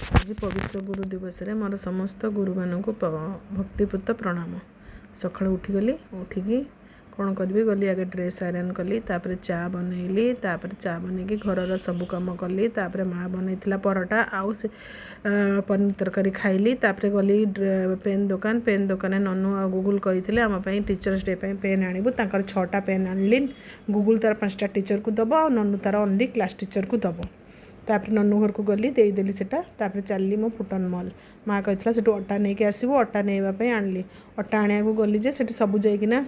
आज पवित्र गुरु दिवस रे मोर समस्त गुरु मान को भक्तिपूत प्रणाम। सकाल उठीगली उठिकी कौन करी गली आगे ड्रेस आयरन कली तापर चा बनैली तापर चा बनैकी घर सब कम कली तापर माँ बनईला परोटा आउ से पनीर तरकारी खाइली तापर गली पेन दुकान ननु आ गुगुल करते आम टीचर्स डे पेन आणबू तांकर 6टा पेन आनली गुगुल तार 5टा टीचर को दब ननु तार ओनली क्लास टीचर को दब तापर ननु घर को गली देदेली सेटा तापर चलली मो फुटन मॉल माँ कहला से अटा नहीं कि आसबू अटा नहीं आनली अटा आने को गली जे से सबू जाइकिना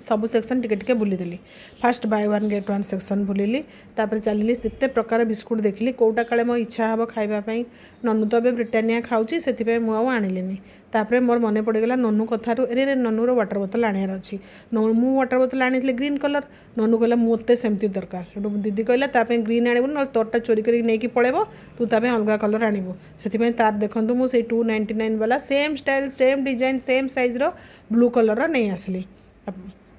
सबू सेक्शन टिके बुलीदेली फास्ट buy one get one section बुलिली तापर चलली सेते प्रकार बिस्कुट देखली कौटा काले मो इच्छा हम खावाई ननु तो ब्रिटानिया खाऊँगी से मुझे आणिली तापर मोर मन पड़गला ननु कथार अरे ननुर वाटर बोतल आनार अच्छी मु वाटर बोतल आनी ग्रीन कलर ननु कहला मत सेमती दरकार दीदी कहला ताप ग्रीन आणबू ना तोरटा चोरी करके पड़ेब तू ताप अलग कलर आणबू से तार देखूँ मुझे 299 वाला same style same design same size रो ब्लू कलर नहीं आसली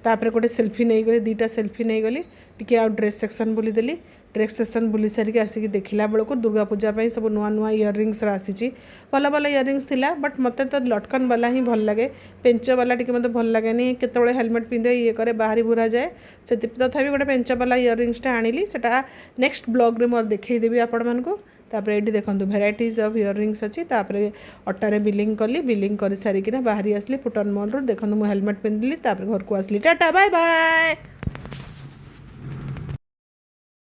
तापर गोटे सेल्फी नहीं गली 2टा सेल्फी नहीं गली टी आउ ड्रेस सेक्शन बुलीदेली ड्रेस सेक्शन बुली सारिक आसिक देखला बेलू दुर्गा पूजा सब नुआ नुआ इयरिंग्स आसी भल भल इयरिंग्स थिला बट मत तो लटकन वाला ही भल लगे पेंच वाला टी मत भल लगे केत हेलमेट पिंधे ये करे बाहरी बुरा जाए से तथापि गोटे पेंच वाला इयरिंग्सटा आनिली सेटा नेक्स्ट ब्लॉग रे मोर देखईदेवी आपण मानकु तापर ये देखो भेराइटीज ऑफ इयरिंग्स अच्छी तापर अटारे बिलिंग कली बिलिंग कर सारिकिना बाहरी आसली फुटन मॉल रू देखो मुझे हेलमेट पिंधली तापर घर को आसली टाटा बाय बाय।